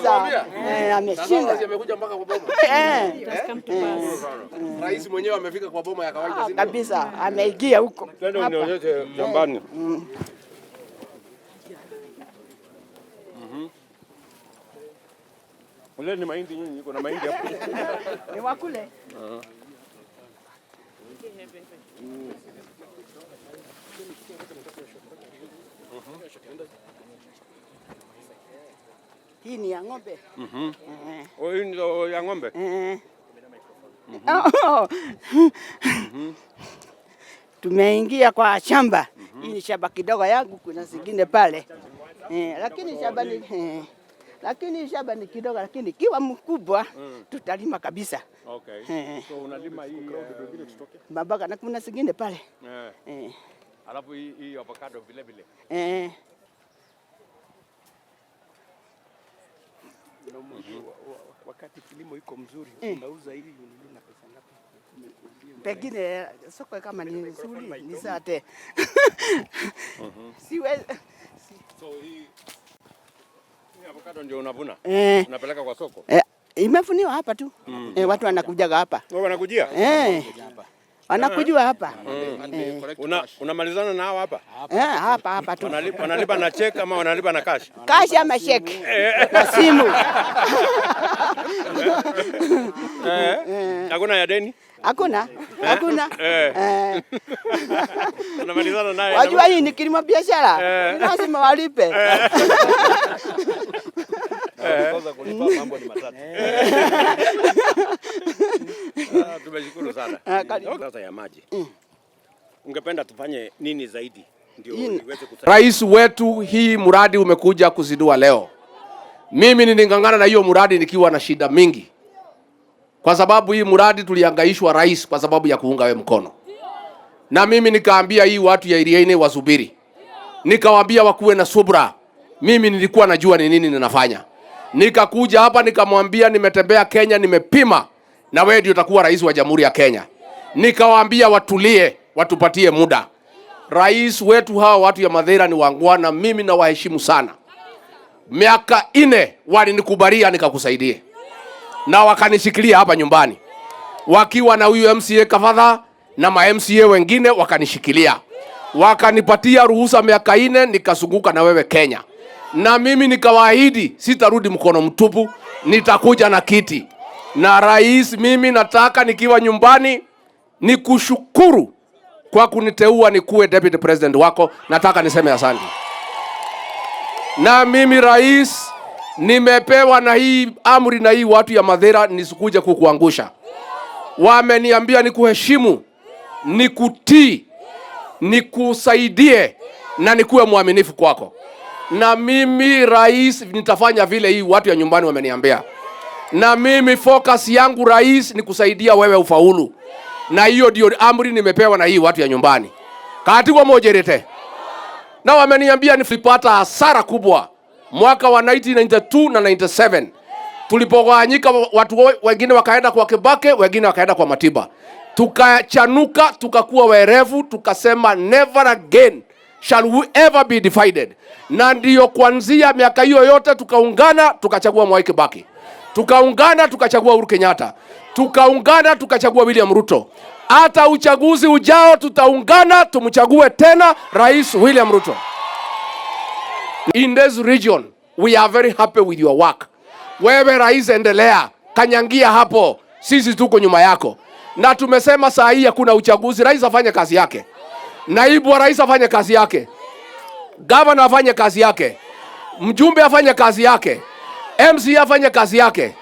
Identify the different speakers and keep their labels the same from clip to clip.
Speaker 1: kabisa. Ameshinda.
Speaker 2: Sasa amekuja mpaka kwa boma. Rais mwenyewe amefika kwa boma ya kawaida
Speaker 1: kabisa. Ameingia huko.
Speaker 2: Twende unionyeshe shambani. Ule ni mahindi nyinyi, niko na mahindi hapo.
Speaker 1: Ni wakule. Hii ni ya ng'ombe.
Speaker 2: Hii ni ya ng'ombe?
Speaker 1: Tumeingia kwa shamba. Hii ni shamba kidogo yangu, kuna zingine pale. Lakini shamba ni kidogo, lakini kiwa mkubwa tutalima kabisa.
Speaker 2: Okay. So unalima hii vile tutoke?
Speaker 1: Mpaka na kuna zingine pale.
Speaker 2: Alafu hii avocado vile vile.
Speaker 3: Wakati kilimo iko mzuri, unauza hili na pesa ngapi?
Speaker 1: Pengine soko kama ni nzuri ni sate. Siwezi.
Speaker 2: So hii avocado ndio unavuna? Unapeleka kwa soko?
Speaker 1: Imefuniwa hapa tu. Watu wanakujaga hapa.
Speaker 2: Wao wanakujia?
Speaker 1: Wanakujua hapa.
Speaker 2: Unamalizana na hao hapa?
Speaker 1: Hapa tu.
Speaker 2: Wanalipa na check ama wanalipa na cash?
Speaker 1: Cash ama check. Na simu.
Speaker 2: Hakuna ya deni?
Speaker 1: Hakuna.
Speaker 2: Unamalizana naye.
Speaker 1: Wajua hii ni kilimo biashara. Lazima walipe.
Speaker 2: Kwanza kulipa mambo ni matatu. Tumeshukuru sana. Sasa ya maji. Ungependa tufanye nini zaidi ndio iweze kusaidia? Rais wetu, hii mradi umekuja kuzindua leo. Mimi nilingangana na hiyo mradi nikiwa na shida mingi. Kwa sababu hii mradi tulihangaishwa rais kwa sababu ya kuunga we mkono. Na mimi nikaambia hii watu ya Iriaini wasubiri. Nikawaambia wakuwe na subra. Mimi nilikuwa najua ni nini ninafanya. Nikakuja hapa nikamwambia nimetembea Kenya, nimepima na wewe ndio utakuwa rais wa Jamhuri ya Kenya. Nikawaambia watulie, watupatie muda. Rais wetu hawa watu ya Mathira ni wangwana, mimi na waheshimu sana. Miaka 4 walinikubalia nikakusaidie. Na wakanishikilia hapa nyumbani. Wakiwa na huyu MCA Kafadha na ma MCA wengine wakanishikilia. Wakanipatia ruhusa miaka 4 nikazunguka na wewe Kenya. Na mimi nikawaahidi sitarudi mkono mtupu, nitakuja na kiti. Na rais, mimi nataka nikiwa nyumbani nikushukuru kwa kuniteua nikuwe deputy president wako. Nataka niseme asante. Na mimi rais, nimepewa na hii amri na hii watu ya Mathira nisikuje kukuangusha. Wameniambia nikuheshimu, nikutii, nikusaidie na nikuwe mwaminifu kwako. Na mimi rais nitafanya vile hii watu ya nyumbani wameniambia. Na mimi focus yangu rais ni kusaidia wewe ufaulu. Na hiyo ndio amri nimepewa na hii watu ya nyumbani. Katigwa mojerete. Na wameniambia nilipata hasara kubwa mwaka wa 1992 na 97. Tulipogawanyika watu wengine wakaenda kwa Kibaki, wengine wakaenda kwa Matiba. Tukachanuka, tukakuwa werevu, tukasema never again shall we ever be divided. Na ndio kuanzia miaka hiyo yote tukaungana, tukachagua Mwai Kibaki. Tukaungana, tukachagua Uhuru Kenyatta. Tukaungana, tukachagua William Ruto. Hata uchaguzi ujao tutaungana, tumchague tena Rais William Ruto. In this region, we are very happy with your work. Wewe rais, endelea, kanyangia hapo, sisi tuko nyuma yako. Na tumesema saa hii hakuna uchaguzi, rais afanye kazi yake. Naibu wa rais afanye kazi yake. Governor afanye kazi yake. Mjumbe afanye kazi yake. MC afanye kazi yake.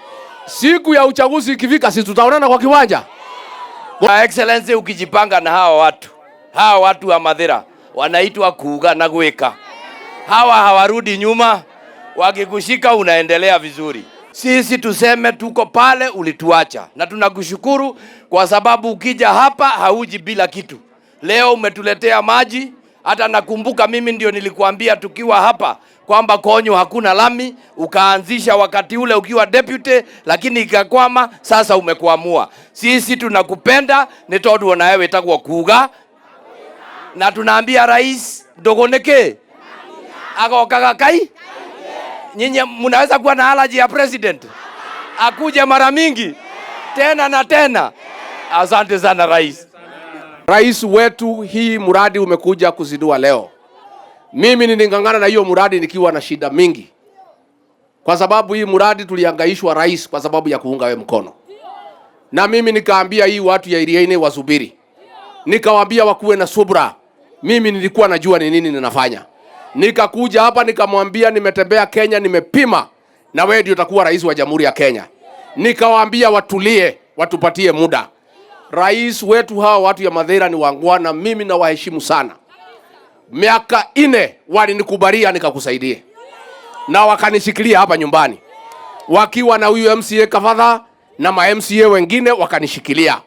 Speaker 2: Siku ya uchaguzi ikifika, sisi tutaonana kwa kiwanja.
Speaker 4: Excellency, ukijipanga na hawa watu wa Mathira wanaitwa kuuga na gweka. Hawa hawarudi nyuma, wakikushika unaendelea vizuri. Sisi tuseme tuko pale ulituacha, na tunakushukuru kwa sababu ukija hapa hauji bila kitu. Leo umetuletea maji, hata nakumbuka mimi ndio nilikuambia tukiwa hapa kwamba Konyo hakuna lami, ukaanzisha wakati ule ukiwa deputy, lakini ikakwama, sasa umekuamua. Sisi tunakupenda, ni tondu na wewe itakuwa kuuga. Na tunaambia rais ndogoneke agokaga kai Nyinyi mnaweza kuwa na allergy ya president akuje mara mingi tena na tena. Asante sana rais.
Speaker 2: Rais wetu, hii mradi umekuja kuzindua leo. Mimi nilingangana na hiyo mradi nikiwa na shida mingi, kwa sababu hii mradi tulihangaishwa rais kwa sababu ya kuunga we mkono, na mimi nikaambia hii watu ya Iriaini wasubiri, nikawaambia wakuwe na subra. Mimi nilikuwa najua ni nini ninafanya. Nikakuja hapa nikamwambia nimetembea Kenya, nimepima, na wewe ndio utakuwa rais wa Jamhuri ya Kenya. Nikawaambia watulie, watupatie muda. Rais wetu, hawa watu ya Mathira ni wangwana, mimi na waheshimu sana. Miaka 4 walinikubalia nikakusaidie, na wakanishikilia hapa nyumbani, wakiwa na huyu MCA Kafadha na ma MCA wengine wakanishikilia,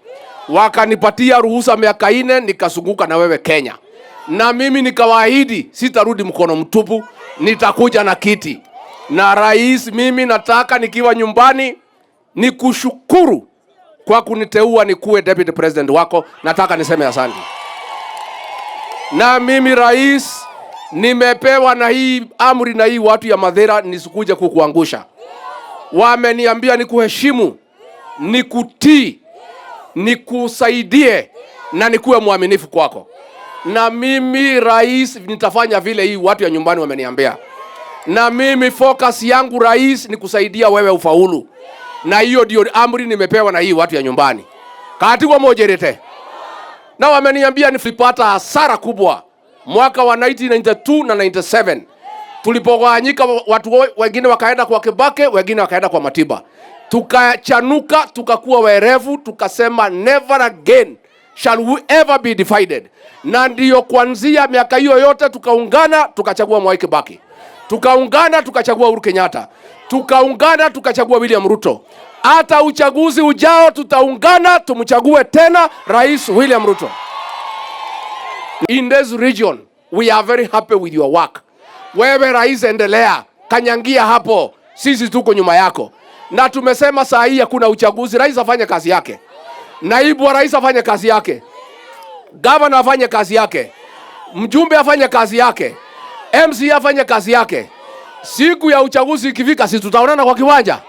Speaker 2: wakanipatia ruhusa miaka 4 nikazunguka na wewe Kenya. Na mimi nikawaahidi sitarudi mkono mtupu, nitakuja na kiti. Na rais, mimi nataka nikiwa nyumbani nikushukuru kwa kuniteua nikuwe deputy president wako. Nataka niseme asante. Na mimi rais, nimepewa na hii amri na hii watu ya Mathira nisikuja kukuangusha. Wameniambia nikuheshimu, nikutii, nikusaidie na nikuwe mwaminifu kwako. Na mimi rais nitafanya vile hii watu ya nyumbani wameniambia. Na mimi focus yangu rais ni kusaidia wewe ufaulu. Na hiyo ndio amri nimepewa na hii watu ya nyumbani. Katigwa mojerete. Na wameniambia nilipata hasara kubwa mwaka wa 1992 na 97. Tulipogawanyika, watu wengine wakaenda kwa Kibake, wengine wakaenda kwa Matiba. Tukachanuka, tukakuwa werevu, tukasema never again shall we ever be divided. Na ndio kuanzia miaka hiyo yote tukaungana, tukachagua Mwai Kibaki. Tukaungana, tukachagua Uhuru Kenyatta. Tukaungana, tukachagua William Ruto. Hata uchaguzi ujao tutaungana, tumchague tena Rais William Ruto. In this region, we are very happy with your work. Wewe rais, endelea, kanyangia hapo, sisi tuko nyuma yako. Na tumesema saa hii hakuna uchaguzi, rais afanye kazi yake. Naibu wa rais afanye kazi yake. Governor afanye kazi yake. Mjumbe afanye kazi yake. MC afanye kazi yake. Siku ya uchaguzi ikifika, sisi tutaonana kwa kiwanja.